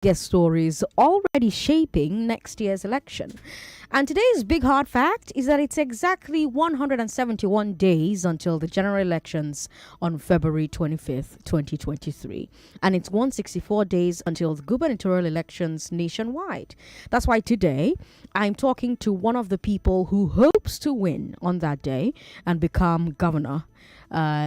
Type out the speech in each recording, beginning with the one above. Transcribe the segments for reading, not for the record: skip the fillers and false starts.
biggest stories already shaping next year's election. And today's big hard fact is that it's exactly 171 days until the general elections on February 25th, 2023. And it's 164 days until the gubernatorial elections nationwide. That's why today I'm talking to one of the people who hopes to win on that day and become governor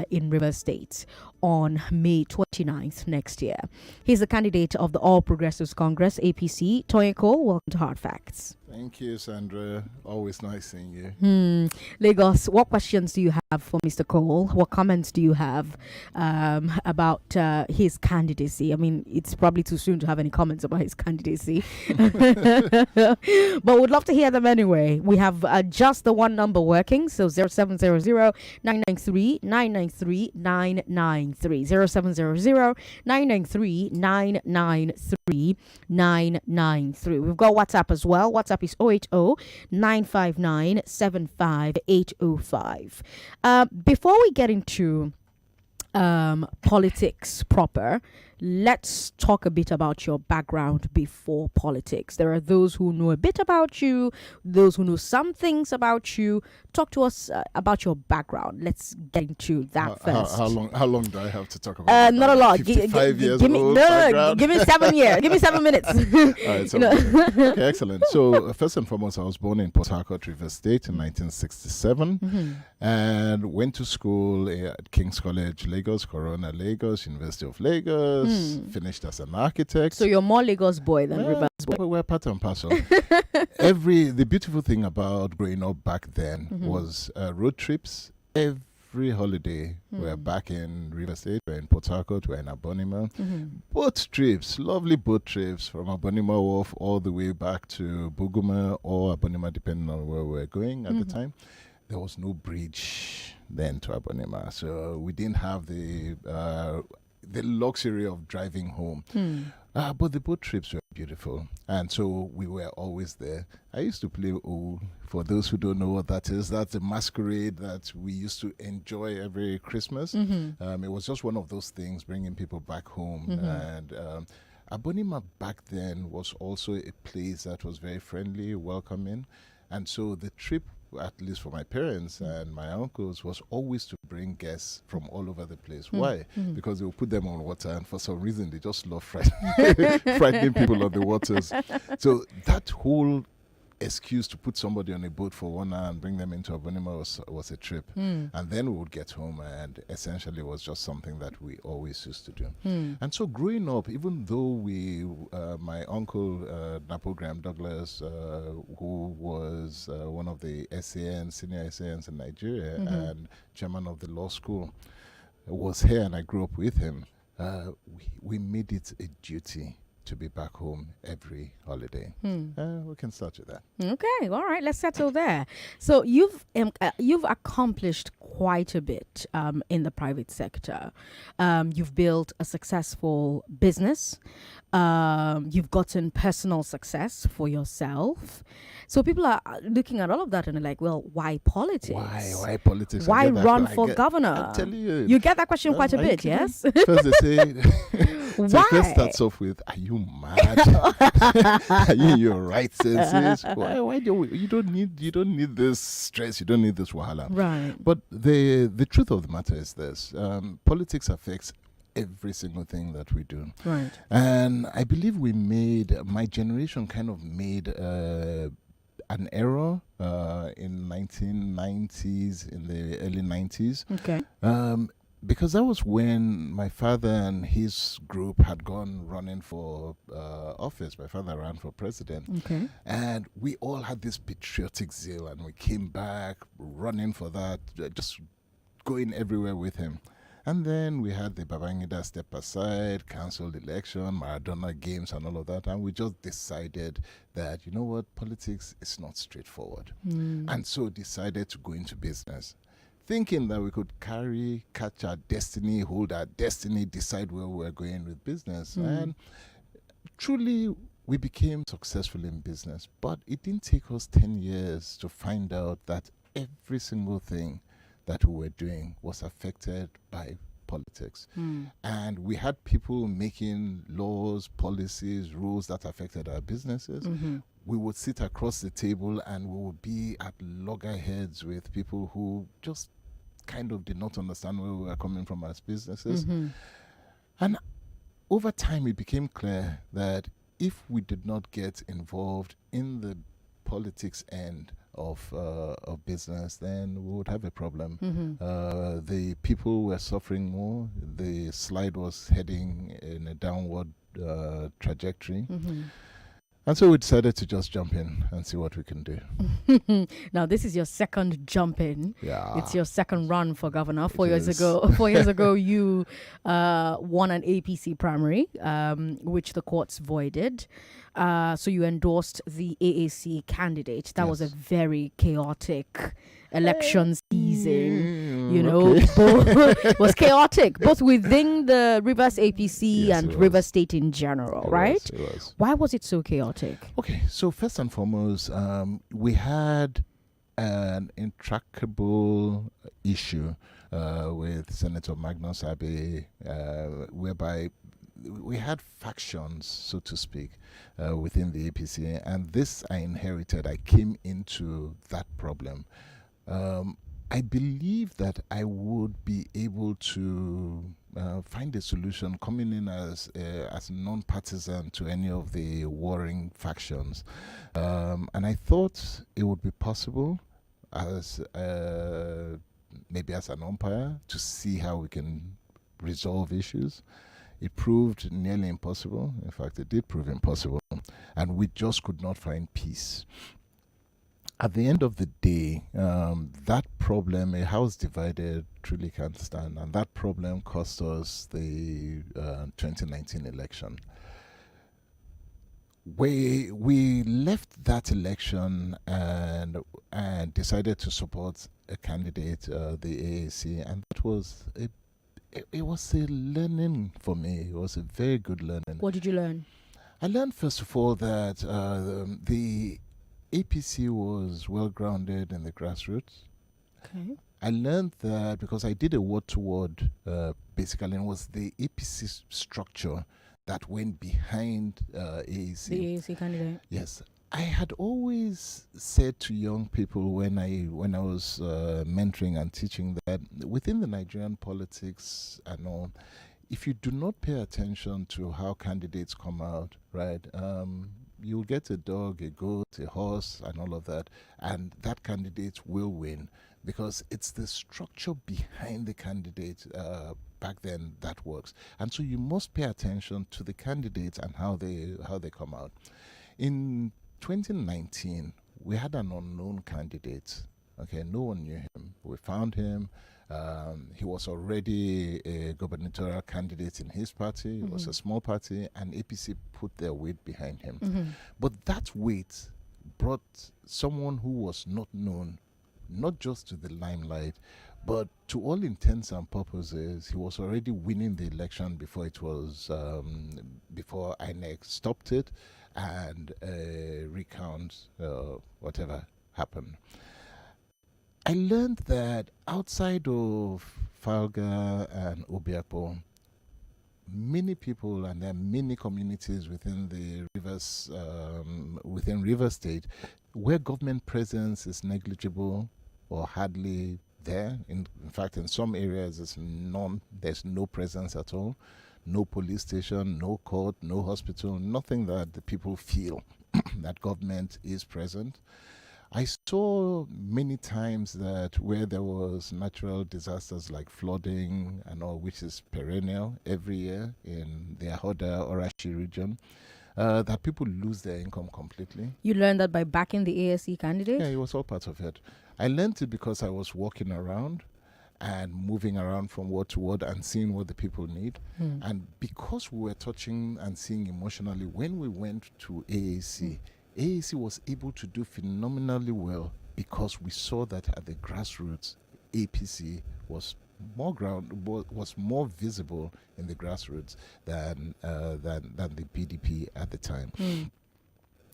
in Rivers State on May 29th next year. He's the candidate of the All Progressives Congress, APC. Tonye, welcome to Hard Facts. Thank you, Sandra. Always nice seeing you. Lagos, what questions do you have for Mr. Cole? What comments do you have about his candidacy? I mean, it's probably too soon to have any comments about his candidacy. But we'd love to hear them anyway. We have just the one number working, so 0700 993 993 993. 0700 993 993 993. We've got WhatsApp as well. WhatsApp is 080 959 75805. Before we get into politics proper, let's talk a bit about your background before politics. There are those who know a bit about you, those who know some things about you. Talk to us about your background. Let's get into that first. How long do I have to talk about? Not a lot. 55 years give me, old no, background? give me 7 years. Give me 7 minutes. All right, so, okay, excellent. So first and foremost, I was born in Port Harcourt, Rivers State in 1967 and went to school at King's College, Lagos, Corona, Lagos, University of Lagos. Finished as an architect. So you're more Lagos boy than Rivers boy. We're part and parcel. The beautiful thing about growing up back then was road trips. Every holiday, we're back in River State, we're in Port Harcourt, we're in Abonima. Boat trips, lovely boat trips from Abonima Wharf all the way back to Buguma or Abonima, depending on where we're going at the time. There was no bridge then to Abonima, so we didn't have the luxury of driving home. But the boat trips were beautiful, and so we were always there. I used to play for those who don't know what that is, that's a masquerade that we used to enjoy every Christmas. It was just one of those things, bringing people back home. And Abonima back then was also a place that was very friendly, welcoming, and so the trip, at least for my parents and my uncles, was always to bring guests from all over the place. Why? Because they will put them on water, and for some reason they just love frightening people on the waters. So that whole excuse to put somebody on a boat for 1 hour and bring them into Abonima was a trip. And then we would get home, and essentially it was just something that we always used to do. And so growing up, even though my uncle Napo Graham Douglas, who was one of the senior SANs in Nigeria and chairman of the law school, was here, and I grew up with him, we made it a duty to be back home every holiday. We can start with that. Okay, all right, let's settle there. So you've accomplished quite a bit in the private sector. You've built a successful business. You've gotten personal success for yourself. So people are looking at all of that and they're like, well, why politics? Why politics? Why run for governor? I'm telling you. You get that question quite a bit, yes? First they say, why? First starts off with, are you mad? Are you in your right senses? Why you don't need this stress, you don't need this wahala. Right. But the truth of the matter is this. Politics affects every single thing that we do. Right. And I believe my generation kind of made an error in 1990s, in the early 90s. Okay. Because that was when my father and his group had gone running for office. My father ran for president. Okay. And we all had this patriotic zeal, and we came back running for that, just going everywhere with him. And then we had the Babangida step aside, cancelled election, Maradona games and all of that. And we just decided that, you know what, politics is not straightforward. And so decided to go into business, thinking that we could catch our destiny, hold our destiny, decide where we're going with business. And truly, we became successful in business. But it didn't take us 10 years to find out that every single thing that we were doing was affected by politics. And we had people making laws, policies, rules that affected our businesses. We would sit across the table and we would be at loggerheads with people who just kind of did not understand where we were coming from as businesses. And over time, it became clear that if we did not get involved in the politics end of business, then we would have a problem. The people were suffering more. The slide was heading in a downward trajectory. And so we decided to just jump in and see what we can do. Now, this is your second jump in. Yeah. It's your second run for governor. 4 years ago, you won an APC primary, which the courts voided. So you endorsed the AAC candidate. That was a very chaotic election season. It was chaotic, both within the Rivers APC and Rivers State in general, right? It was. Why was it so chaotic? Okay, so first and foremost, we had an intractable issue with Senator Magnus Abbey, whereby we had factions, so to speak, within the APC, and this I inherited. I came into that problem. I believe that I would be able to find a solution coming in as non-partisan to any of the warring factions. And I thought it would be possible as maybe as an umpire to see how we can resolve issues. It proved nearly impossible. In fact, it did prove impossible. And we just could not find peace. At the end of the day, that problem, a house divided truly can't stand. And that problem cost us the 2019 election. We left that election and decided to support a candidate, the AAC. And that was it was a learning for me. It was a very good learning. What did you learn? I learned, first of all, that the APC was well grounded in the grassroots. Okay. I learned that because I did a word-to-word, basically, and it was the APC structure that went behind AAC. The AAC candidate. Yes. I had always said to young people when I was mentoring and teaching that within the Nigerian politics and all, if you do not pay attention to how candidates come out, right, you'll get a dog, a goat, a horse, and all of that, and that candidate will win because it's the structure behind the candidate back then that works. And so you must pay attention to the candidates and how they come out. In 2019, we had an unknown candidate. Okay, no one knew him. We found him. He was already a gubernatorial candidate in his party. It was a small party, and APC put their weight behind him. But that weight brought someone who was not known, not just to the limelight, but to all intents and purposes, he was already winning the election before it was before INEC stopped it and recount whatever happened. I learned that outside of Falga and Obiapo, many people, and there are many communities within the rivers, within River State, where government presence is negligible or hardly there. In fact, in some areas, there's no presence at all. No police station, no court, no hospital, nothing that the people feel that government is present. I saw many times that where there was natural disasters like flooding and all, which is perennial every year in the Ahoda Orashi region, that people lose their income completely. You learned that by backing the ASC candidate? Yeah, it was all part of it. I learned it because I was walking around and moving around from word to word and seeing what the people need. And because we were touching and seeing emotionally, when we went to AAC, AAC was able to do phenomenally well because we saw that at the grassroots, APC was more visible in the grassroots than the PDP at the time.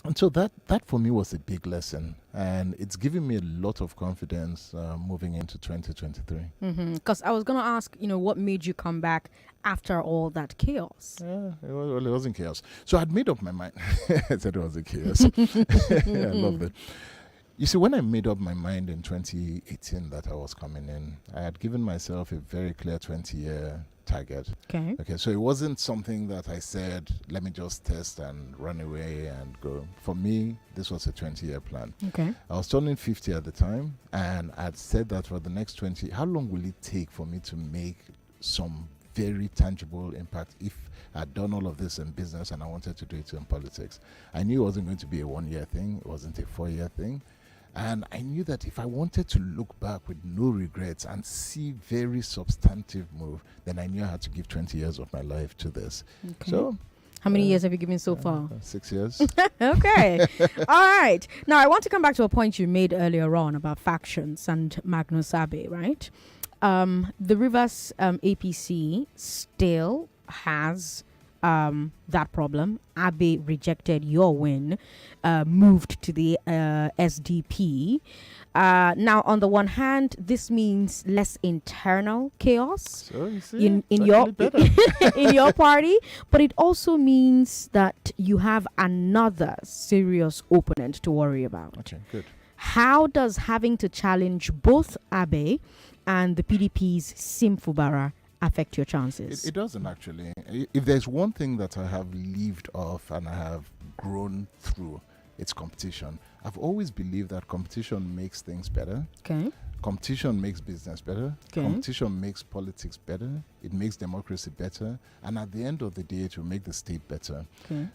And so that for me was a big lesson, and it's given me a lot of confidence moving into 2023. Because I was going to ask, what made you come back after all that chaos? Yeah, it wasn't chaos. So I'd made up my mind. I said it wasn't chaos. I love it. You see, when I made up my mind in 2018 that I was coming in, I had given myself a very clear 20-year target. Okay, so it wasn't something that I said, let me just test and run away and go. For me, this was a 20-year plan. Okay. I was turning 50 at the time, and I'd said that for the next 20, how long will it take for me to make some very tangible impact if I'd done all of this in business and I wanted to do it in politics? I knew it wasn't going to be a 1-year thing. It wasn't a 4-year thing. And I knew that if I wanted to look back with no regrets and see very substantive move, then I knew I had to give 20 years of my life to this. Okay. So, how many years have you given so far? 6 years. Okay. All right. Now, I want to come back to a point you made earlier on about factions and Magnus Abe, right? The Rivers APC still has that problem. Abe rejected your win, moved to the SDP. Now, on the one hand, this means less internal chaos So you see, in it's your actually better. in your party, but it also means that you have another serious opponent to worry about. Okay, good. How does having to challenge both Abe and the PDP's Sim Fubara affect your chances? It doesn't actually. If there's one thing that I have lived off and I have grown through, it's competition. I've always believed that competition makes things better. Okay. Competition makes business better. Okay. Competition makes politics better. It makes democracy better. And at the end of the day, it will make the state better. Okay.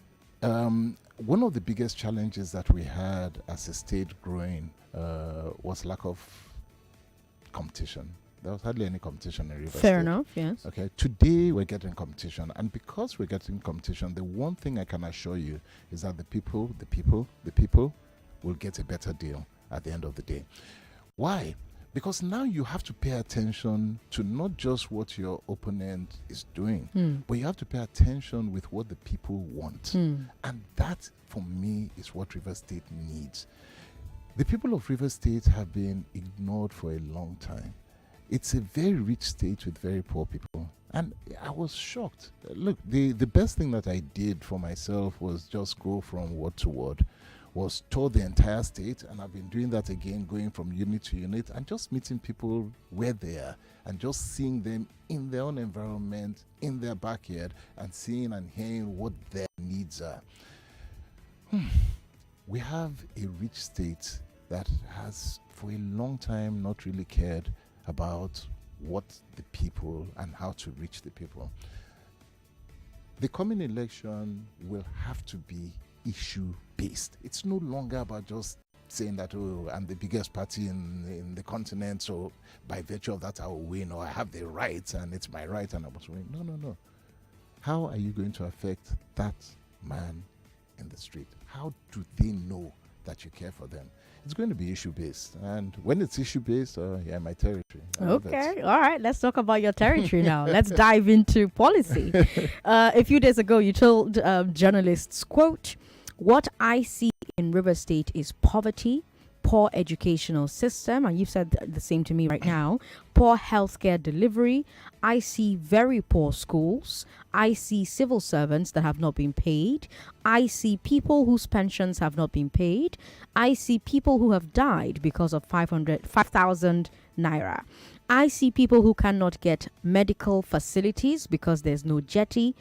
One of the biggest challenges that we had as a state growing was lack of competition. There was hardly any competition in Rivers State. Fair enough, yes. Okay, today we're getting competition, and because we're getting competition, the one thing I can assure you is that the people will get a better deal at the end of the day. Why? Because now you have to pay attention to not just what your opponent is doing, but you have to pay attention with what the people want. And that, for me, is what Rivers State needs. The people of Rivers State have been ignored for a long time. It's a very rich state with very poor people. And I was shocked. Look, the best thing that I did for myself was just go from word to word, was tour the entire state, and I've been doing that again, going from unit to unit and just meeting people where they are and just seeing them in their own environment, in their backyard, and seeing and hearing what their needs are. We have a rich state that has for a long time not really cared about what the people and how to reach the people. The coming election will have to be issue-based. It's no longer about just saying that, oh, I'm the biggest party in the continent, so by virtue of that I will win, or I have the right and it's my right and I must win. No. How are you going to affect that man in the street? How do they know that you care for them? It's going to be issue-based. And when it's issue-based, yeah, my territory. Okay. All right. Let's talk about your territory now. Let's dive into policy. A few days ago, you told journalists, quote, "What I see in River State is poverty, poor educational system," and you've said the same to me right now, poor healthcare delivery. I see very poor schools. I see civil servants that have not been paid. I see people whose pensions have not been paid. I see people who have died because of 5,000 naira. I see people who cannot get medical facilities because there's no jetty.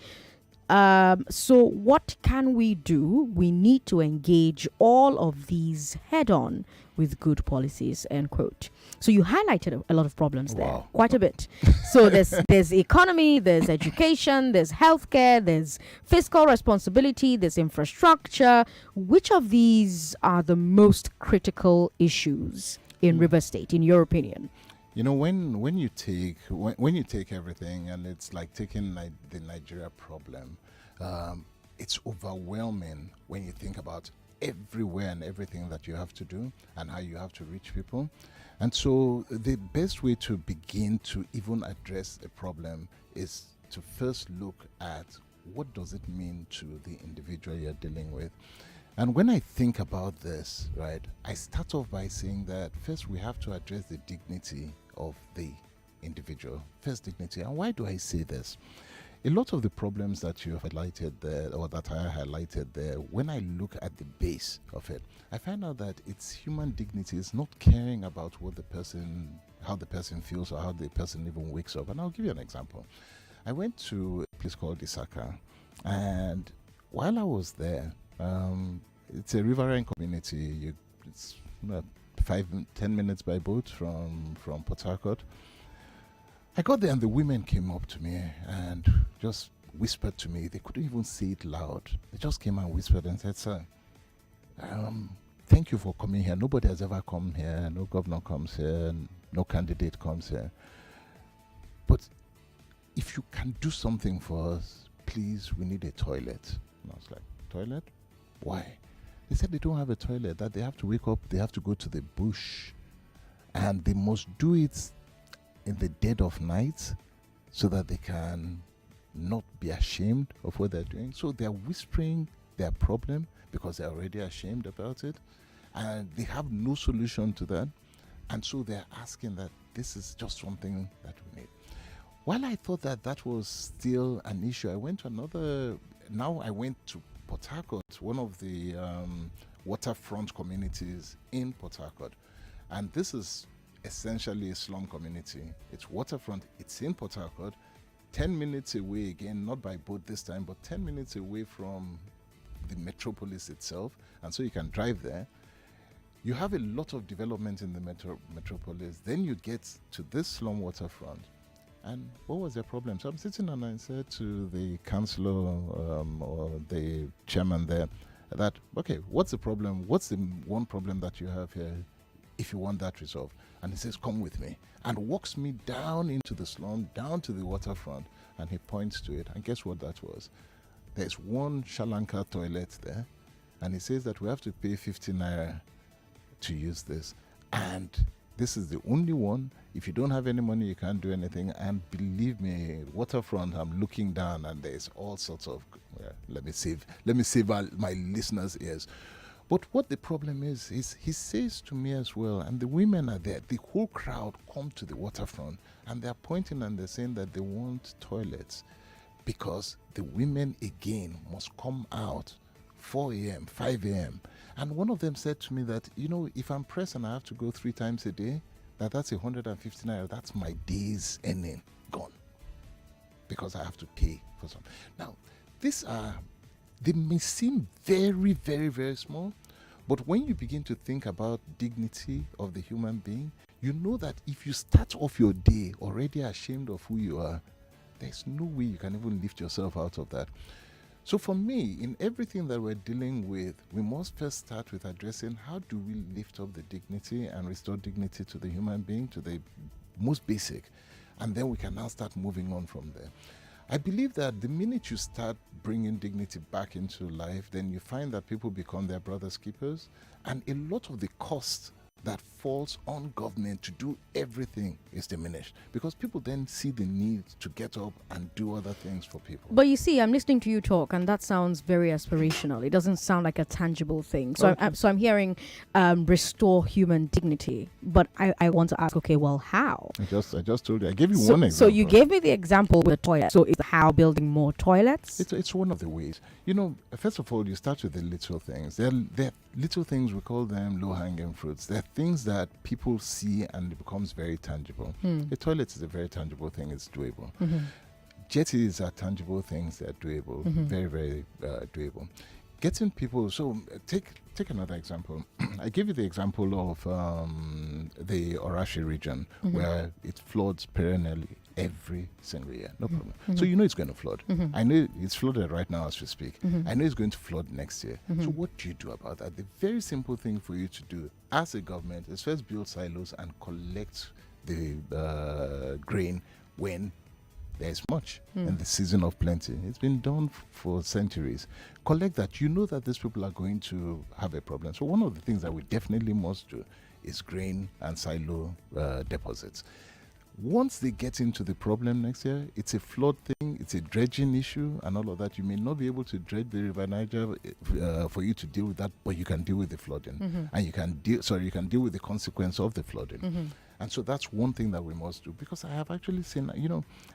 So what can we do? We need to engage all of these head on with good policies, end quote. So you highlighted a lot of problems there, quite a bit. So there's economy, there's education, there's healthcare, there's fiscal responsibility, there's infrastructure. Which of these are the most critical issues in River State, in your opinion? You know, when you take everything, and it's like taking the Nigeria problem, it's overwhelming when you think about everywhere and everything that you have to do and how you have to reach people. And so the best way to begin to even address a problem is to first look at what does it mean to the individual you're dealing with. And when I think about this, right, I start off by saying that first we have to address the dignity of the individual. First, dignity. And why do I say this? A lot of the problems that you have highlighted there, or that I highlighted there, when I look at the base of it, I find out that it's human dignity. It's not caring about what the person, how the person feels, or how the person even wakes up. And I'll give you an example. I went to a place called Isaka, and while I was there, it's a riverine community. It's 5-10 minutes by boat from Port Harcourt. I got there and the women came up to me and just whispered to me. They couldn't even say it loud. They just came and whispered and said, "Sir, thank you for coming here. Nobody has ever come here. No governor comes here. No candidate comes here. But if you can do something for us, please, we need a toilet." And I was like, "Toilet? Why?" They said they don't have a toilet, that they have to wake up, they have to go to the bush, and they must do it in the dead of night so that they can not be ashamed of what they're doing. So they're whispering their problem because they're already ashamed about it, and they have no solution to that. And so they're asking that this is just something that we need. While I thought that that was still an issue, I went to Port Harcourt, one of the waterfront communities in Port Harcourt. And this is essentially a slum community. It's waterfront, it's in Port Harcourt, 10 minutes away, again, not by boat this time, but 10 minutes away from the metropolis itself. And so you can drive there. You have a lot of development in the metropolis. Then you get to this slum waterfront. And what was their problem? So I'm sitting and I said to the councillor or the chairman there that, okay, what's the problem? What's the one problem that you have here if you want that resolved? And he says, "Come with me," and walks me down into the slum, down to the waterfront, and he points to it. And guess what that was? There's one Shalanka toilet there, and he says that we have to pay 50 naira to use this. And this is the only one. If you don't have any money, you can't do anything. And believe me, waterfront, I'm looking down and there's all sorts of, let me save my listeners' ears. But what the problem is he says to me as well, and the women are there, the whole crowd come to the waterfront and they're pointing and they're saying that they want toilets because the women again must come out 4 a.m., 5 a.m. And one of them said to me that, if I'm pressed and I have to go 3 times a day, that's 150 naira. That's my day's earning gone because I have to pay for some. Now, they may seem very, very, very small, but when you begin to think about dignity of the human being, you know that if you start off your day already ashamed of who you are, there's no way you can even lift yourself out of that. So for me, in everything that we're dealing with, we must first start with addressing how do we lift up the dignity and restore dignity to the human being, to the most basic, and then we can now start moving on from there. I believe that the minute you start bringing dignity back into life, then you find that people become their brother's keepers, and a lot of the cost that falls on government to do everything is diminished because people then see the need to get up and do other things for people. But you see, I'm listening to you talk and that sounds very aspirational. It doesn't sound like a tangible thing. So, Okay. I'm hearing restore human dignity. But I want to ask, okay, well, how? I just told you. I gave you one example. So you gave me the example with the toilet. So is how building more toilets? It's one of the ways. First of all, you start with the little things. They're little things, we call them low-hanging fruits. They're things that people see and it becomes very tangible. A toilet is a very tangible thing. It's doable. Mm-hmm. Jetties are tangible things. They're doable. Very, very doable. Getting people. So take another example. I gave you the example of the Orashi region where it floods perennially every single year. No problem. So it's going to flood. I know it's flooded right now as we speak. I know it's going to flood next year. So what do you do about that? The very simple thing for you to do as a government is first build silos and collect the grain when there's much in the season of plenty. It's been done for centuries. Collect that. You know that these people are going to have a problem. So one of the things that we definitely must do is grain and silo deposits. once they get into the problem next year, it's a flood thing, it's a dredging issue, and all of that. You may not be able to dredge the River Niger for you to deal with that, but you can deal with the flooding, and you can deal with the consequence of the flooding. And so that's one thing that we must do, because I have actually seen,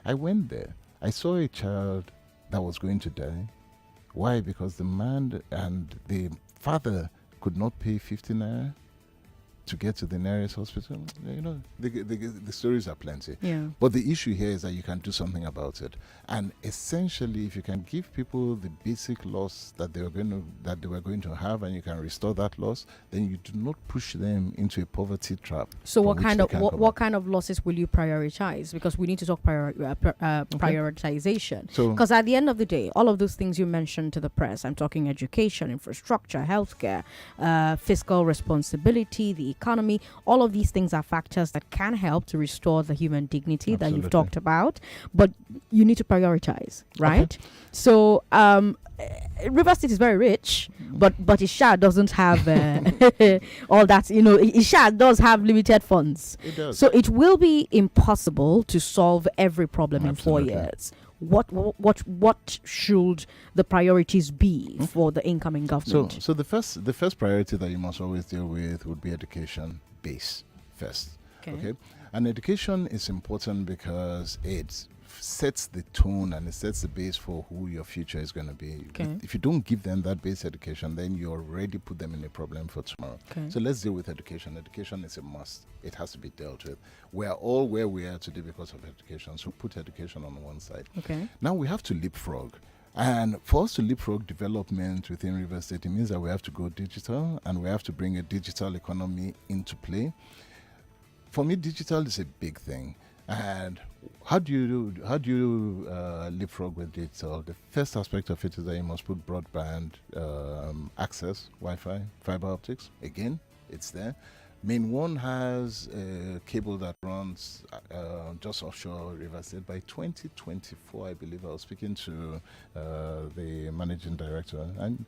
I went there, I saw a child that was going to die. Why? Because the man and the father could not pay 50 naira to get to the nearest hospital. The stories are plenty. Yeah. But the issue here is that you can do something about it. And essentially, if you can give people the basic loss that they were going to have, and you can restore that loss, then you do not push them into a poverty trap. So what kind of losses will you prioritize? Because we need to talk prioritization. Because at the end of the day, all of those things you mentioned to the press, I'm talking education, infrastructure, healthcare, fiscal responsibility, the economy, all of these things are factors that can help to restore the human dignity that you've talked about, but you need to prioritize, right? Okay. So River State is very rich, but Isha doesn't have all that. Isha does have limited funds. It does. So it will be impossible to solve every problem in 4 years. What should the priorities be for the incoming government? So the first priority that you must always deal with would be education base first. Okay. And education is important because it sets the tone and it sets the base for who your future is going to be. Okay. If you don't give them that base education, then you already put them in a problem for tomorrow. Okay. So let's deal with education. Education is a must. It has to be dealt with. We are all where we are today because of education. So put education on one side. Okay. Now we have to leapfrog. And for us to leapfrog development within River State, it means that we have to go digital, and we have to bring a digital economy into play. For me, digital is a big thing. And how do you leapfrog with digital? The first aspect of it is that you must put broadband access, Wi-Fi, fiber optics. Again, it's there. Main One has a cable that runs just offshore River State. By 2024, I believe, I was speaking to the managing director, and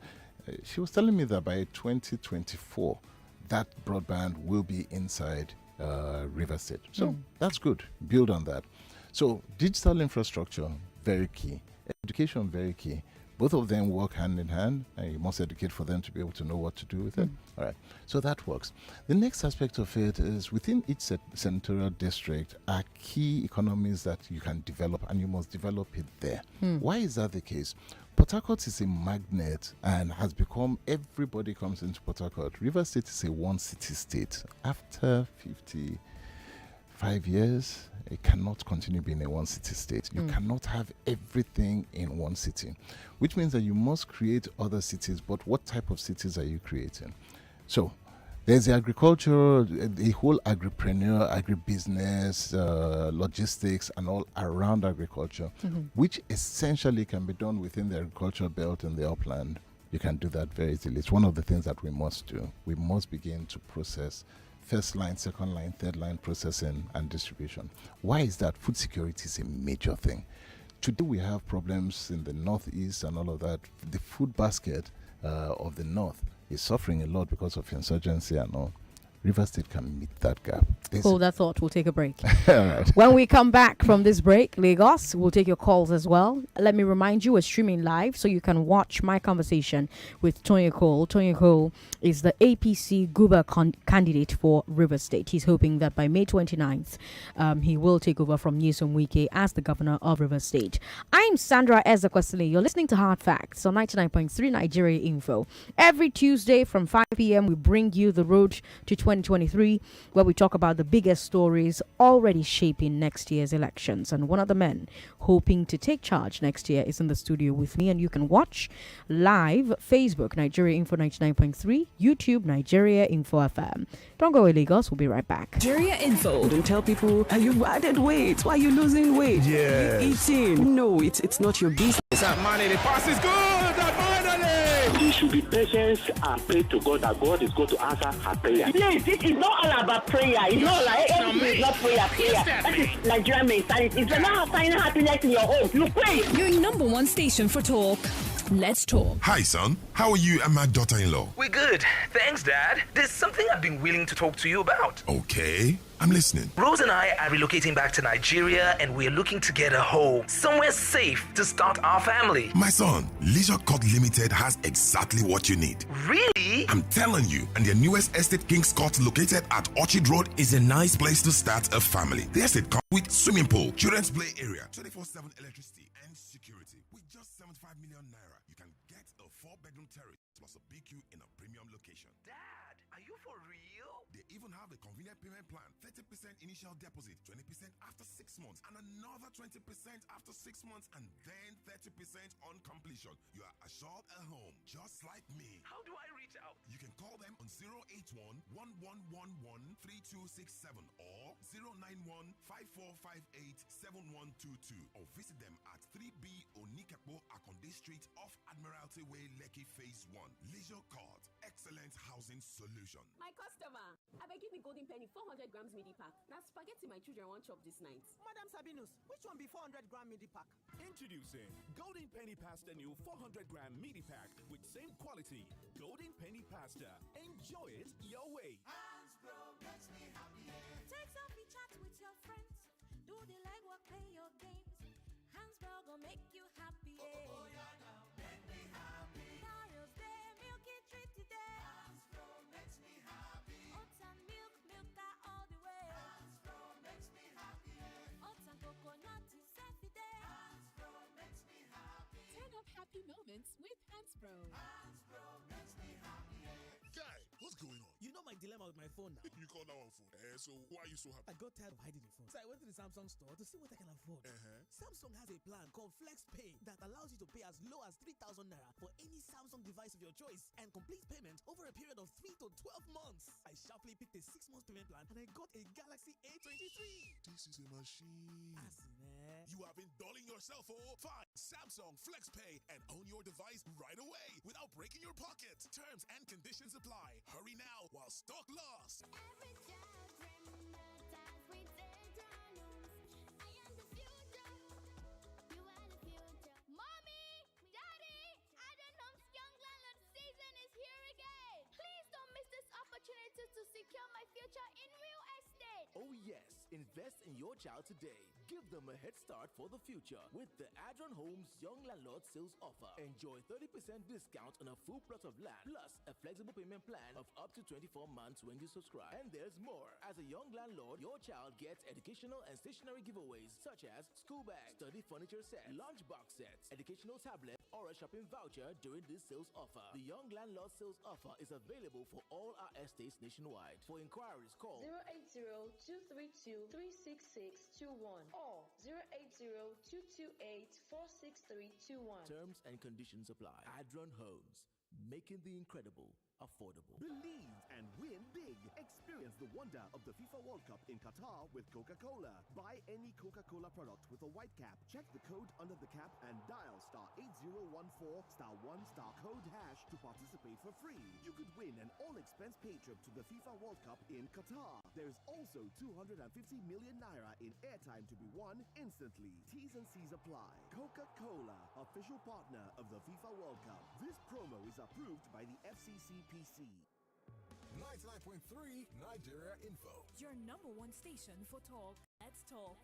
she was telling me that by 2024, that broadband will be inside River State. So that's good. Build on that. So digital infrastructure, very key. Education, very key. Both of them work hand in hand, and you must educate for them to be able to know what to do with it. All right. So that works. The next aspect of it is within each senatorial district are key economies that you can develop, and you must develop it there. Why is that the case? Port Harcourt is a magnet and has become, everybody comes into Port Harcourt. River State is a one-city state. After 55 years, it cannot continue being a one-city state. You cannot have everything in one city, which means that you must create other cities. But what type of cities are you creating? So there's the agriculture, the whole agripreneur, agribusiness, logistics, and all around agriculture, which essentially can be done within the agricultural belt in the upland. You can do that very easily. It's one of the things that we must do. We must begin to process first line, second line, third line processing and distribution. Why is that? Food security is a major thing. Today we have problems in the northeast and all of that. The food basket of the north is suffering a lot because of insurgency and all. River State can meet that gap. Hold that thought. We'll take a break. All right. When we come back from this break, Lagos, we'll take your calls as well. Let me remind you, we're streaming live, so you can watch my conversation with Tonye Cole. Tonye Cole is the APC Guber candidate for River State. He's hoping that by May 29th, he will take over from Nyesom Wike as the governor of River State. I'm Sandra Ezekwesili. You're listening to Hard Facts on 99.3 Nigeria Info. Every Tuesday from 5 p.m., we bring you the road to 2023, where we talk about the biggest stories already shaping next year's elections. And one of the men hoping to take charge next year is in the studio with me, and you can watch live Facebook, Nigeria Info 99.3, YouTube, Nigeria Info FM. Don't go away, Lagos. We'll be right back. Nigeria Info. Don't tell people you've added weight. Why are you losing weight? Yeah. You eating. No, it's not your business. Money, the pass is good. We should be patient and pray to God that God is going to answer her prayer. Please, this is not all about prayer. It's not like everything is not prayer. That is Nigerian mentality. It's not finding happiness in your home. You pray. Your number one station for talk. Let's talk. Hi, son. How are you and my daughter-in-law? We're good. Thanks, Dad. There's something I've been willing to talk to you about. Okay. I'm listening. Rose and I are relocating back to Nigeria and we're looking to get a home, somewhere safe to start our family. My son, Leisure Court Limited has exactly what you need. Really? I'm telling you, and their newest estate, King's Court, located at Orchard Road, is a nice place to start a family. The estate comes with swimming pool, children's play area, 24/7 electricity, and security. With just 75 million naira, you can get a 4-bedroom terrace plus a BQ in a premium location. Dad, are you for real? They even have a convenient payment plan: 30% initial deposit, 20% after 6 months, and another 20% after 6 months, and then 30% on completion. You are assured a home, just like me. How do I reach out? You can call them on 081 1111 3267 or 091 5458 7122, or visit them at 3B Onikepo Akonde Street off Admiralty Way, Lekki Phase 1. Leisure Court, excellent housing solution. My customer, I beg give me golden penny 400 grams midi pack. Now spaghetti my children want chop this night. Madam Sabinus, which one be 400 gram midi pack? Introducing Golden Penny Pasta new 400 gram midi pack with same quality. Golden Penny Pasta. Enjoy it your way. Hasbro makes me happy. Take selfie chats with your friends. Do the legwork, play your games. Hasbro gon' make you happy. Oh, yeah, now make me happy. Mario's Day, milky treat today. Hasbro makes me happy. Oats and milk, milk that all the way. Hasbro makes me happy. Oats and coconut is every day. Hasbro makes me happy. Turn up happy moments with Hasbro. Hasbro makes me happy. Guy, what's going on? You know my dilemma with my phone now. You call that one phone. So why are you so happy? I got tired of hiding the phone. So I went to the Samsung store to see what I can afford. Samsung has a plan called Flex Pay that allows you to pay as low as 3,000 naira for any Samsung device of your choice and complete payment over a period of 3 to 12 months. I sharply picked a 6-month payment plan and I got a Galaxy A23. This is a machine. You have been dulling yourself, Find Samsung Flex Pay and own your device right away without breaking your pocket. Terms and conditions apply. Hurry now while stock lasts. Every child dream that we take I am the future. You are the future. Mommy! Daddy! Adon Homes Young Landlord season is here again. Please don't miss this opportunity to secure my future in real estate. Oh yes, invest in your child today. Give them a head start for the future with the Adron Homes Young Landlord Sales Offer. Enjoy 30% discount on a full plot of land, plus a flexible payment plan of up to 24 months when you subscribe. And there's more. As a young landlord, your child gets educational and stationery giveaways such as school bags, study furniture sets, lunch box sets, educational tablet, or a shopping voucher during this sales offer. The Young Landlord Sales Offer is available for all our estates nationwide. For inquiries, call 080-232-36621 or 080-228-46321. Terms and conditions apply. Adron Homes, making the incredible affordable. Believe and win big. Experience the wonder of the FIFA World Cup in Qatar with Coca-Cola. Buy any Coca-Cola product with a white cap. Check the code under the cap and dial *8014 *1 code hash to participate for free. You could win an all-expense paid trip to the FIFA World Cup in Qatar. There's also 250 million naira in airtime to be won instantly. T's and C's apply. Coca-Cola, official partner of the FIFA World Cup. This promo is approved by the FCCPC. 99.3 Nigeria Info. Your number one station for talk. Let's talk.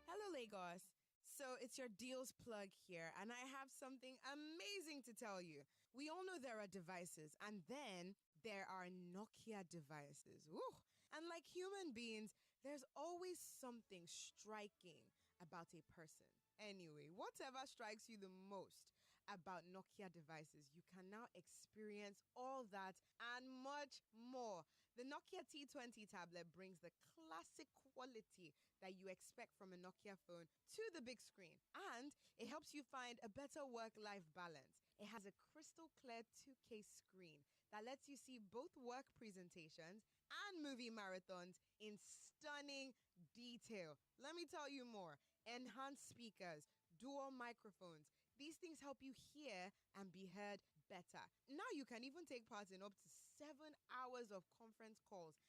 Hello, Lagos. So it's your deals plug here, and I have something amazing to tell you. We all know there are devices, and then there are Nokia devices. Woo! And like human beings, there's always something striking about a person. Anyway, whatever strikes you the most about Nokia devices, you can now experience all that and much more. The Nokia T20 tablet brings the classic quality that you expect from a Nokia phone to the big screen, and it helps you find a better work-life balance. It has a crystal clear 2K screen that lets you see both work presentations and movie marathons in stunning detail. Let me tell you more. Enhanced speakers, dual microphones. These things help you hear and be heard better. Now you can even take part in up to 7 hours of conference calls,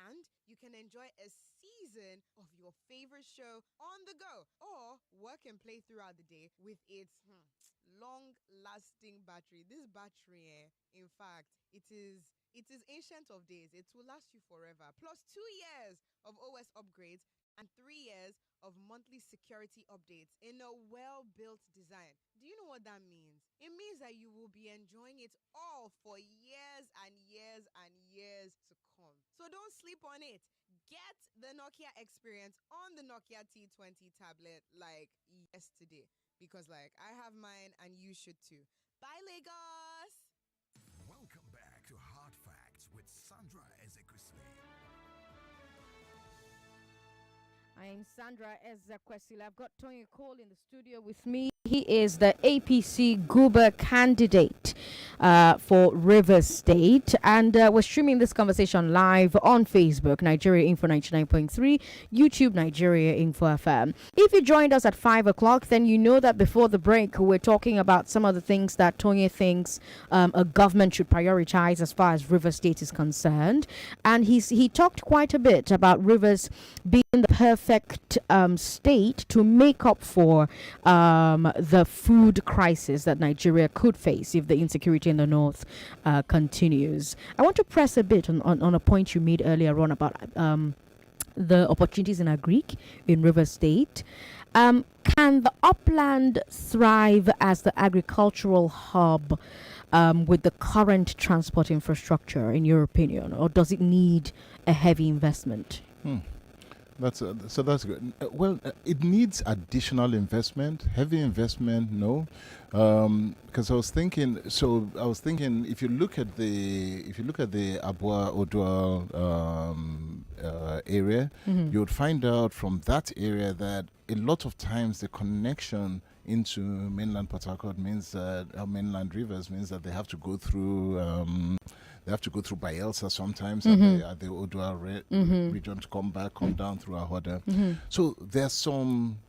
and you can enjoy a season of your favorite show on the go, or work and play throughout the day with its long-lasting battery. This battery, in fact, it is It is ancient of days. It will last you forever. Plus 2 years of OS upgrades and 3 years of monthly security updates in a well-built design. Do you know what that means? It means that you will be enjoying it all for years and years and years to come. So don't sleep on it. Get the Nokia experience on the Nokia T20 tablet like yesterday. Because like I have mine and you should too. Bye, Lagos! Welcome back to Hard Facts with Sandra Ezekwesili. I'm Sandra Ezekwesili. I've got Tonye Cole in the studio with me. He is the APC Guber candidate for Rivers State. And we're streaming this conversation live on Facebook, Nigeria Info 99.3, YouTube, Nigeria Info FM. If you joined us at 5 o'clock, then you know that before the break, we're talking about some of the things that Tonye thinks a government should prioritize as far as Rivers State is concerned. And he talked quite a bit about Rivers being the perfect state to make up for the food crisis that Nigeria could face if the insecurity in the north continues. I want to press a bit on a point you made earlier on about the opportunities in Agric in River State. Can the upland thrive as the agricultural hub with the current transport infrastructure, in your opinion, or does it need a heavy investment? That's good. It needs additional investment, heavy investment. No, because I was thinking. If you look at the Abua Odua area, you would find out from that area that a lot of times the connection into mainland Port Harcourt means that mainland rivers means that they have to go through. They have to go through Bayelsa sometimes at the Odua region to come down through Ahoda. So there's some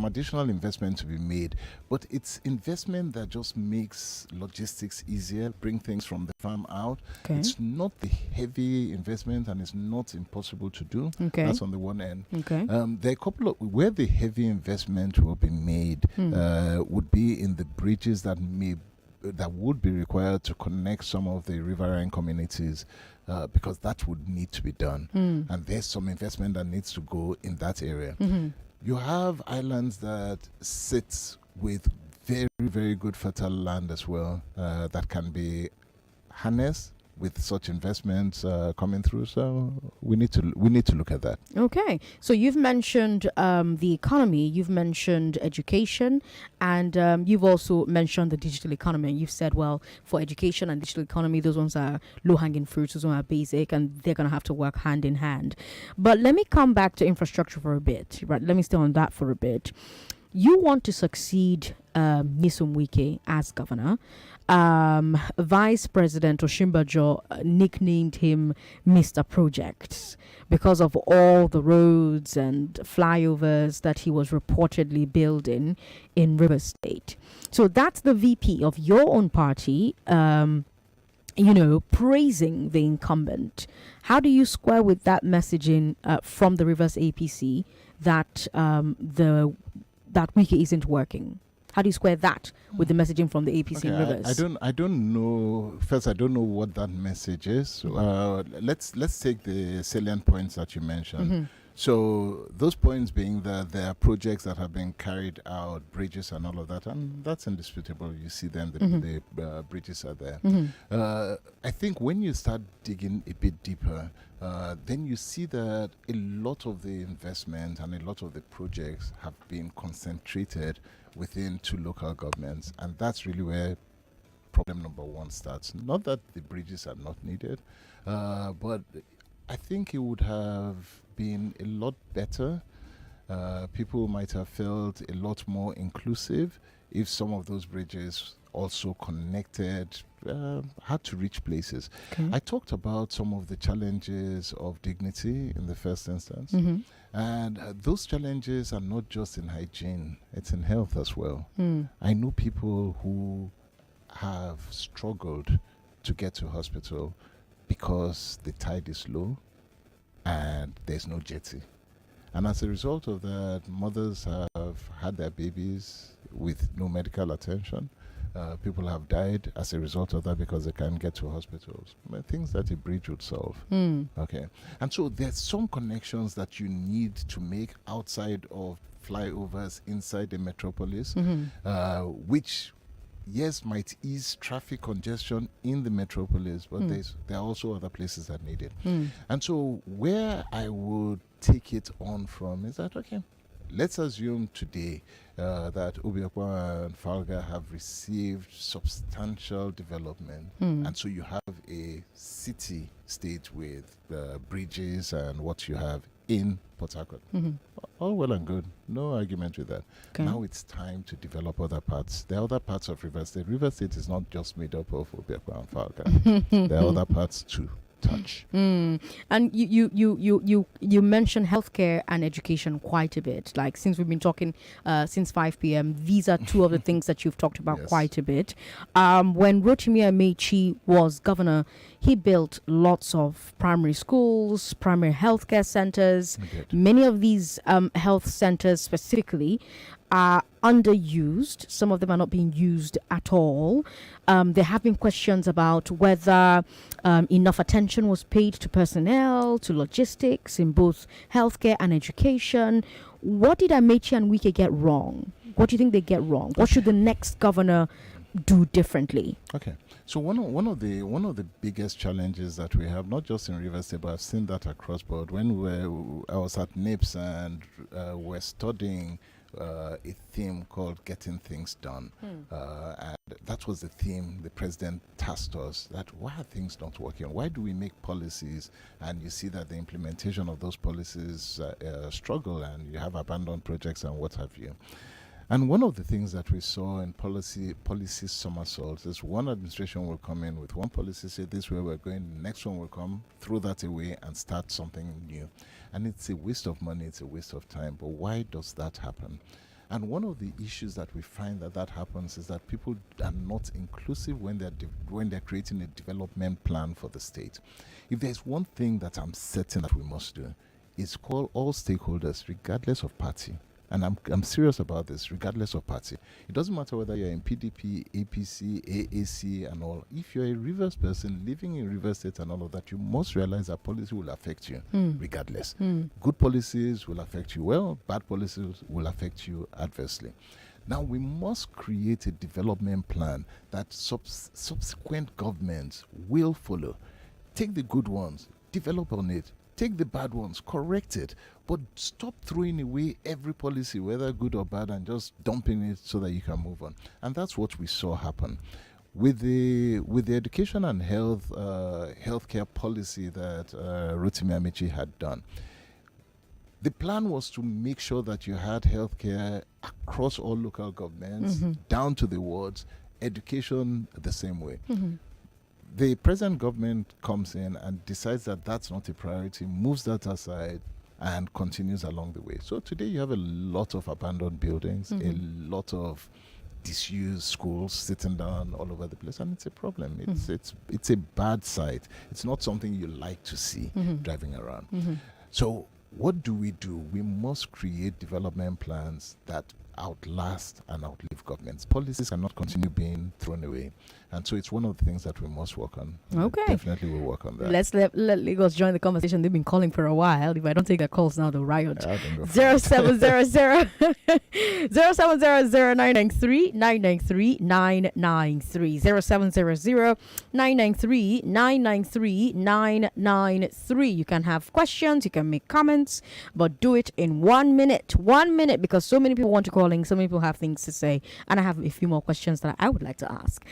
additional investment to be made, but it's investment that just makes logistics easier, bring things from the farm out. Okay. It's not the heavy investment, and it's not impossible to do. Okay. That's on the one end. Okay. There are a couple of where the heavy investment will be made would be in the bridges that would be required to connect some of the riverine communities, because that would need to be done. And there's some investment that needs to go in that area. You have islands that sit with very, very good fertile land as well, that can be harnessed with such investments coming through. So we need to look at that. Okay, so you've mentioned the economy, you've mentioned education, and you've also mentioned the digital economy. And you've said, well, for education and digital economy, those ones are low-hanging fruits, those ones are basic, and they're going to have to work hand in hand. But let me come back to infrastructure for a bit. Right, let me stay on that for a bit. You want to succeed Nyesom Wike as governor. Vice President Oshimbajo nicknamed him Mr. Projects because of all the roads and flyovers that he was reportedly building in River State. So that's the VP of your own party, praising the incumbent. How do you square with that messaging from the Rivers APC that that Wike isn't working? How do you square that with the messaging from the APC in Rivers? I don't know. First, I don't know what that message is. Let's take the salient points that you mentioned. So those points being that there are projects that have been carried out, bridges and all of that, and that's indisputable. You see them, the bridges are there. I think when you start digging a bit deeper, then you see that a lot of the investment and a lot of the projects have been concentrated within two local governments, and that's really where problem number one starts. Not that the bridges are not needed, but I think it would have been a lot better. People might have felt a lot more inclusive if some of those bridges also connected, had to reach places. Okay. I talked about some of the challenges of dignity in the first instance. And those challenges are not just in hygiene, it's in health as well. I know people who have struggled to get to hospital because the tide is low and there's no jetty. And as a result of that, mothers have had their babies with no medical attention. People have died as a result of that because they can't get to hospitals. Things that a bridge would solve. Okay. And so there's some connections that you need to make outside of flyovers inside the metropolis, which, yes, might ease traffic congestion in the metropolis, but there are also other places that need it. And so where I would take it on from is that, okay, let's assume today that Obiakwa and Falga have received substantial development, and so you have a city-state with bridges and what you have in Port Harcourt. All well and good. No argument with that. Okay. Now it's time to develop other parts. There are other parts of River State. River State is not just made up of Obiakwa and Falga. There are other parts too. Touch. And you mentioned healthcare and education quite a bit. Like, since we've been talking since 5 p.m., these are two of the things that you've talked about quite a bit. When Rotimi Amechi was governor, he built lots of primary schools, primary healthcare centers. Many of these health centers specifically are underused. Some of them are not being used at all. There have been questions about whether enough attention was paid to personnel, to logistics in both healthcare and education. What did Amechi and Wike get wrong? What do you think they get wrong? What should the next governor do differently? Okay. So one of the biggest challenges that we have, not just in Rivers State, but I've seen that across board. When I was at NIPS and we're studying a theme called Getting Things Done. And that was the theme the president tasked us, that why are things not working? Why do we make policies and you see that the implementation of those policies struggle and you have abandoned projects and what have you? And one of the things that we saw in policy somersaults is one administration will come in with one policy, say this way we're going, the next one will come, throw that away and start something new. And it's a waste of money, it's a waste of time. But why does that happen? And one of the issues that we find that happens is that people are not inclusive when they're creating a development plan for the state. If there's one thing that I'm certain that we must do, is call all stakeholders, regardless of party. And I'm serious about this, regardless of party. It doesn't matter whether you're in PDP, APC, AAC, and all. If you're a Rivers person living in Rivers State and all of that, you must realize that policy will affect you, regardless. Good policies will affect you well, bad policies will affect you adversely. Now, we must create a development plan that subsequent governments will follow. Take the good ones, develop on it. Take the bad ones, correct it, but stop throwing away every policy, whether good or bad, and just dumping it so that you can move on. And that's what we saw happen with the education and healthcare policy that Rotimi Amechi had done. The plan was to make sure that you had healthcare across all local governments, down to the wards, education the same way. The present government comes in and decides that that's not a priority, moves that aside, and continues along the way. So today you have a lot of abandoned buildings, a lot of disused schools sitting down all over the place, and it's a problem. It's a bad sight. It's not something you like to see driving around. So what do? We must create development plans that outlast and outlive governments. Policies cannot continue being thrown away. And so it's one of the things that we must work on. Okay. Definitely we'll work on that. Let's let Lagos join the conversation. They've been calling for a while. If I don't take their calls now, they'll riot. 0700 993 993 993 0700 993 993 993. You can have questions, you can make comments, but do it in 1 minute. 1 minute, because so many people want to call in, so many people have things to say, and I have a few more questions that I would like to ask.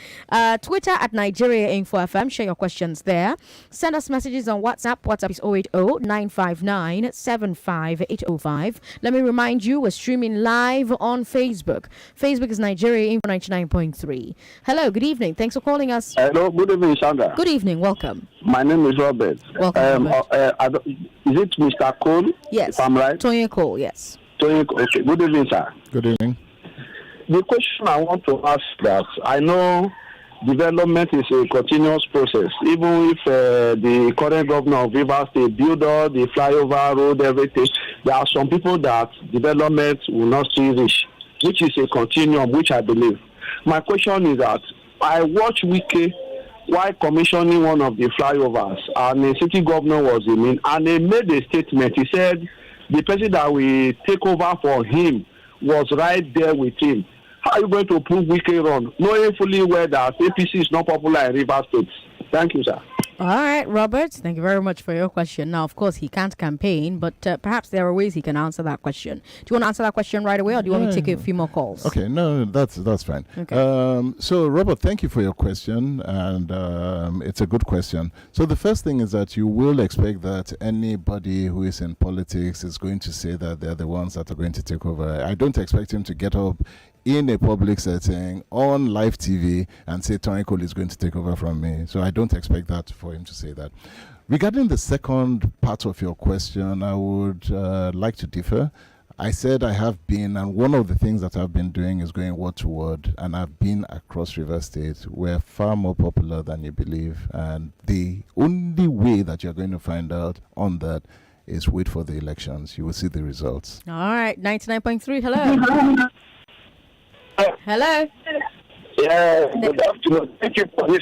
Twitter at Nigeria Info FM. Share your questions there. Send us messages on WhatsApp. WhatsApp is 080-959-75805. Let me remind you, we're streaming live on Facebook. Facebook is Nigeria Info 99.3. Hello, good evening. Thanks for calling us. Hello, good evening, Sandra. Good evening, welcome. My name is Robert. Welcome, Robert. Is it Mr. Cole? Yes. If I'm right? Tonye Cole, yes. Tonye Cole. Okay, good evening, sir. Good evening. The question I want to ask that I know development is a continuous process. Even if the current governor of Rivers State build all the flyover road, everything, there are some people that development will not still reach, which is a continuum, which I believe. My question is that I watched Wiki while commissioning one of the flyovers, and the city governor was in, and he made a statement. He said the person that will take over for him was right there with him. How are you going to prove Wiki wrong, knowing fully well that APC is not popular in River State? Thank you, sir. All right, Robert, thank you very much for your question. Now, of course, he can't campaign, but perhaps there are ways he can answer that question. Do you want to answer that question right away, or do you want me to take a few more calls? Okay, no, that's fine. Okay. So, Robert, thank you for your question, and it's a good question. So the first thing is that you will expect that anybody who is in politics is going to say that they're the ones that are going to take over. I don't expect him to get up in a public setting on live TV and say Tonye is going to take over from me. So I don't expect that for him to say that. Regarding the second part of your question, I would like to differ. I said I have been, and one of the things that I've been doing is going word to word, and I've been across River State. We're far more popular than you believe, and the only way that you're going to find out on that is wait for the elections. You will see the results. All right, 99.3, hello. Hello. Yeah, good afternoon. Thank you for this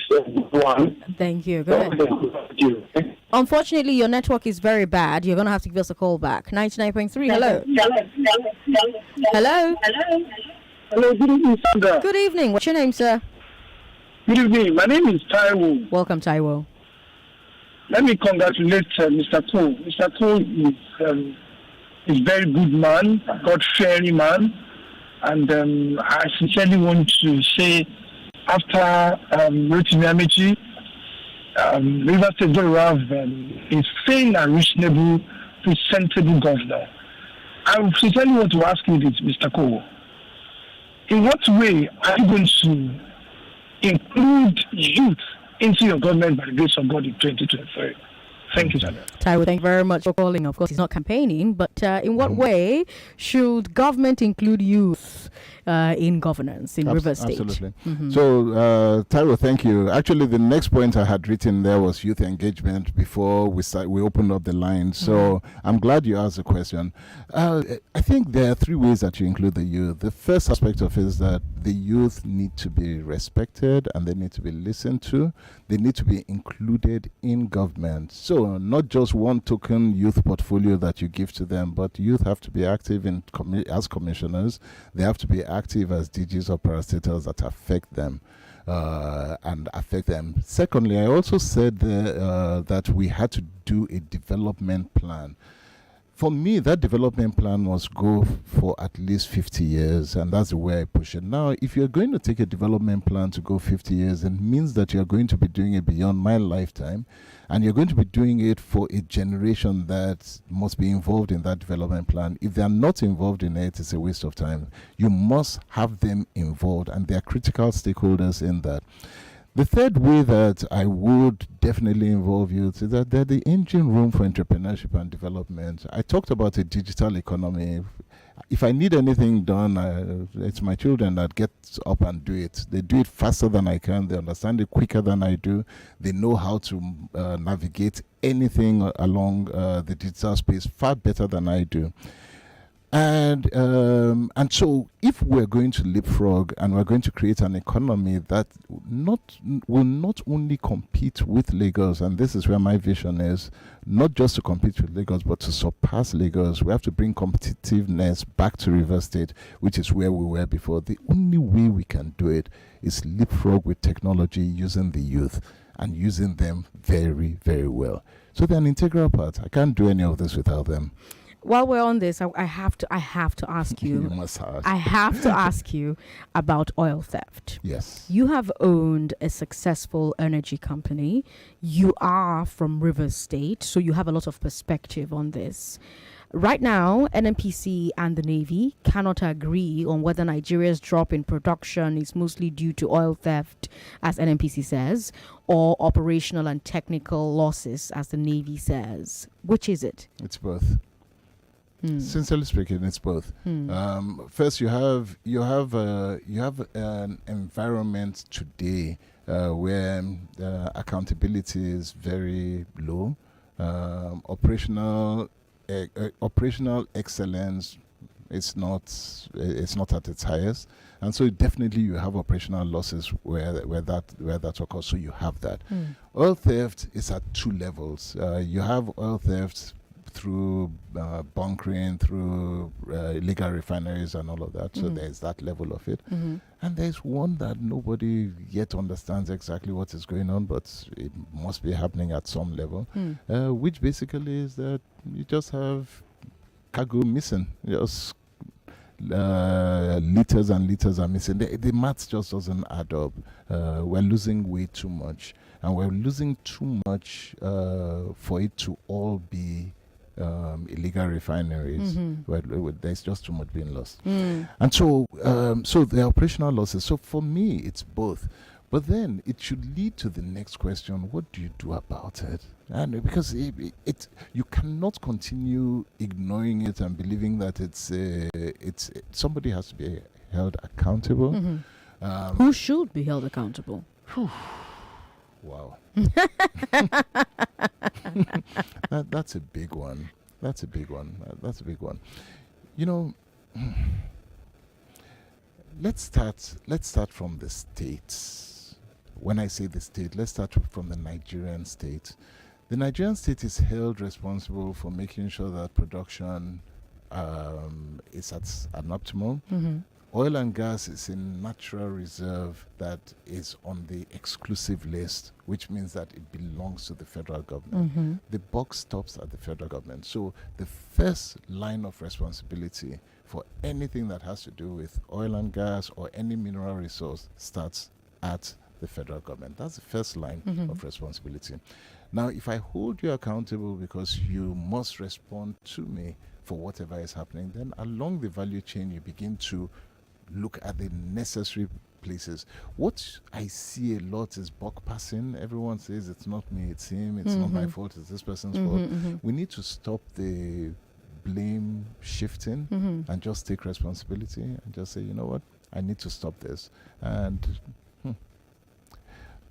one. Thank you. Go ahead. Unfortunately, your network is very bad. You're going to have to give us a call back. 99.3, hello. Hello. Hello, good evening, Sandra. Good evening. What's your name, sir? Good evening. My name is Taiwo. Welcome, Taiwo. Let me congratulate Mr. Cole. Mr. Cole is a very good man, God-fearing man. And I sincerely want to say, after Rotimi Amechi, River State will have a sane and reasonable, presentable governor. I sincerely want to ask you this, Mr. Cole. In what way are you going to include youth into your government by the grace of God in 2023? Thank you, Sandra. Taiwo, thank you very much for calling. Of course, he's not campaigning, but in what way should government include youth in governance in River State? Absolutely. So, Taiwo, thank you. Actually, the next point I had written there was youth engagement before we opened up the line. So, I'm glad you asked the question. I think there are three ways that you include the youth. The first aspect of it is that the youth need to be respected and they need to be listened to. They need to be included in government. So, not just one token youth portfolio that you give to them, but youth have to be active in as commissioners. They have to be active as DGs or parastatals that affect them and affect them. Secondly, I also said that we had to do a development plan. For me, that development plan must go for at least 50 years, and that's the way I push it. Now, if you're going to take a development plan to go 50 years, it means that you're going to be doing it beyond my lifetime, and you're going to be doing it for a generation that must be involved in that development plan. If they're not involved in it, it's a waste of time. You must have them involved, and they're critical stakeholders in that. The third way that I would definitely involve youth is that they're the engine room for entrepreneurship and development. I talked about a digital economy. If I need anything done, it's my children that get up and do it. They do it faster than I can. They understand it quicker than I do. They know how to navigate anything along the digital space far better than I do. And so if we're going to leapfrog and we're going to create an economy that will not only compete with Lagos, and this is where my vision is, not just to compete with Lagos, but to surpass Lagos, we have to bring competitiveness back to River State, which is where we were before. The only way we can do it is leapfrog with technology using the youth and using them very, very well. So they're an integral part. I can't do any of this without them. While we're on this, I have to ask you. You must ask. I have to ask you about oil theft. Yes. You have owned a successful energy company. You are from River State, so you have a lot of perspective on this. Right now, NNPC and the Navy cannot agree on whether Nigeria's drop in production is mostly due to oil theft, as NNPC says, or operational and technical losses, as the Navy says. Which is it? It's both. Sincerely speaking, it's both. First, you have an environment today where accountability is very low. Operational excellence It's not at its highest, and so definitely you have operational losses where that occurs. So you have that. Oil theft is at two levels. You have oil theft through bunkering, through illegal refineries and all of that. So there's that level of it. And there's one that nobody yet understands exactly what is going on, but it must be happening at some level, which basically is that you just have cargo missing. Just liters and liters are missing. The math just doesn't add up. We're losing way too much. And we're losing too much for it to all be illegal refineries. Where there's just too much being lost. And so the operational losses. So for me, it's both. But then it should lead to the next question: what do you do about it? And because you cannot continue ignoring it and believing that it's somebody has to be held accountable. Who should be held accountable? Wow. That's a big one. That's a big one. You know, let's start from the states. When I say the state, let's start from the Nigerian state. The Nigerian state is held responsible for making sure that production is at an optimum. Oil and gas is a natural reserve that is on the exclusive list, which means that it belongs to the federal government. The buck stops at the federal government. So the first line of responsibility for anything that has to do with oil and gas or any mineral resource starts at the federal government. That's the first line of responsibility. Now, if I hold you accountable because you must respond to me for whatever is happening, then along the value chain, you begin to look at the necessary places. What I see a lot is buck passing. Everyone says it's not me, it's him, it's not my fault, it's this person's fault. We need to stop the blame shifting and just take responsibility and just say, you know what, I need to stop this. And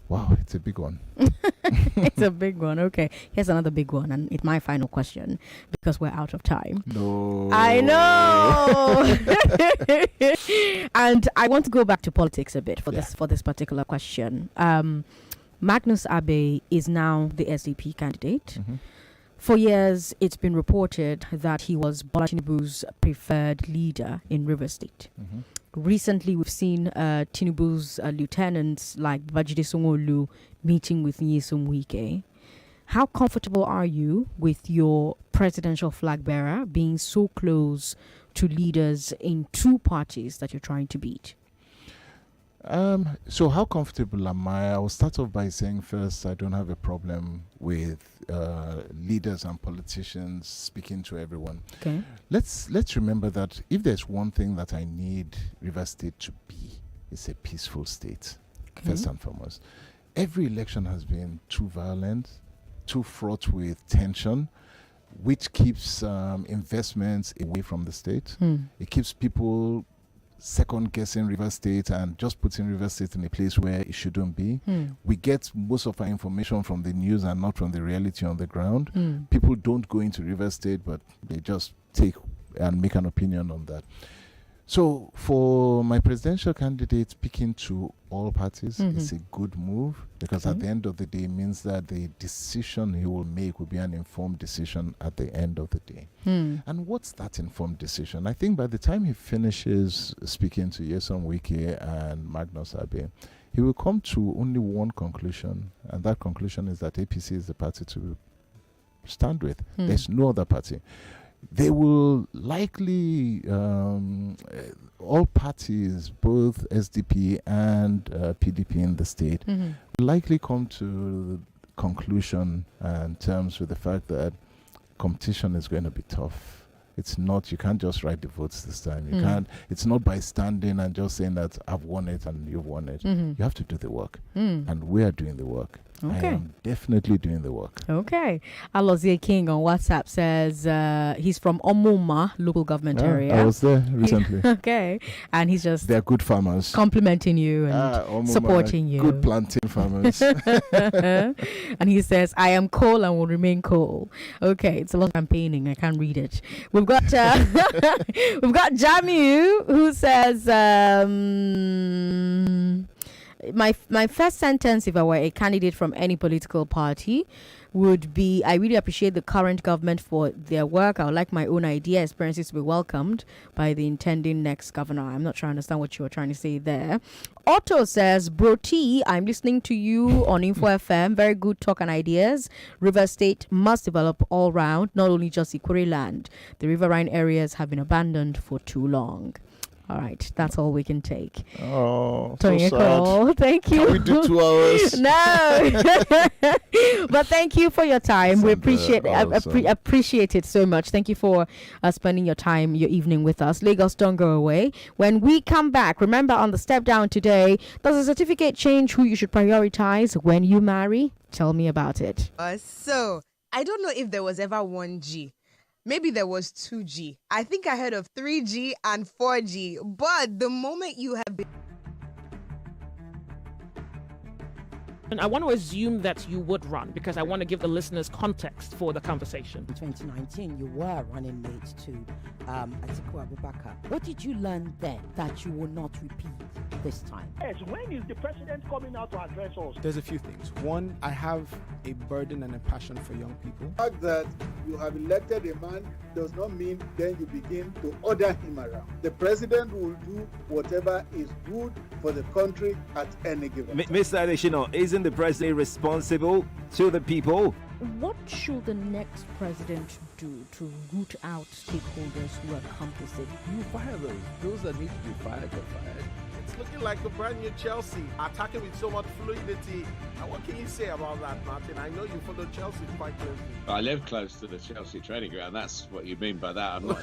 wow, it's a big one. It's a big one. Okay, here's another big one, and it's my final question because we're out of time. No, I know. And I want to go back to politics a bit for this particular question. Magnus Abe is now the SDP candidate. For years, it's been reported that he was Bola Tinubu's preferred leader in Rivers State. Recently, we've seen Tinubu's lieutenants like Babajide Sanwo-Olu meeting with Nyesom Wike. How comfortable are you with your presidential flag bearer being so close to leaders in two parties that you're trying to beat? So how comfortable am I? I will start off by saying first, I don't have a problem with leaders and politicians speaking to everyone. Okay. Let's remember that if there's one thing that I need Rivers State to be, it's a peaceful state, first and foremost. Every election has been too violent, too fraught with tension, which keeps investments away from the state. It keeps people second guessing Rivers State and just putting Rivers State in a place where it shouldn't be. We get most of our information from the news and not from the reality on the ground. People don't go into Rivers State, but they just take and make an opinion on that. So for my presidential candidate, speaking to all parties is a good move, because at the end of the day, it means that the decision he will make will be an informed decision at the end of the day. And what's that informed decision? I think by the time he finishes speaking to Nyesom Wike and Magnus Abe, he will come to only one conclusion, and that conclusion is that APC is the party to stand with. There's no other party. They will likely, all parties, both SDP and PDP in the state, will likely come to conclusion and terms with the fact that competition is going to be tough. It's not, you can't just write the votes this time. You can't, it's not by standing and just saying that I've won it and you've won it. You have to do the work. And we are doing the work. I am definitely doing the work. Okay. Alozie King on WhatsApp says he's from Omuma local government area. I was there recently. Okay. And he's just... They're good farmers. Complimenting you and Omuma, supporting you. Good planting farmers. And he says, I am coal and will remain coal. Okay. It's a lot of campaigning. I can't read it. We've got we've got Jamu who says... My first sentence, if I were a candidate from any political party, would be, I really appreciate the current government for their work. I would like my own idea, experiences to be welcomed by the intending next governor. I'm not sure I understand what you were trying to say there. Otto says, Bro T, I'm listening to you on Info FM. Very good talk and ideas. River State must develop all round, not only just Ikuri land. The riverine areas have been abandoned for too long. All right, that's all we can take. Oh, Tonye, so sad. Thank you. Can we do 2 hours? No. But thank you for your time. We appreciate appreciate it so much. Thank you for spending your time, your evening with us. Lagos, don't go away. When we come back, remember on the step down today, does a certificate change who you should prioritize when you marry? Tell me about it. So, I don't know if there was ever 1G. Maybe there was 2G. I think I heard of 3G and 4G. But the moment you have been... And I want to assume that you would run because I want to give the listeners context for the conversation. In 2019, you were running mate to Atiku Abubakar. What did you learn then that you will not repeat this time? Yes, when is the president coming out to address us? There's a few things. One, I have a burden and a passion for young people. The fact that you have elected a man does not mean then you begin to order him around. The president will do whatever is good for the country at any given time. Mr. Adeshino, isn't the president responsible to the people? What should the next president do to root out stakeholders who are complicit? You fire those that need to be fired are fired. It's looking like a brand new Chelsea, attacking with so much fluidity. And what can you say about that, Martin? I know you follow Chelsea quite closely. I live close to the Chelsea training ground. That's what you mean by that. I'm not.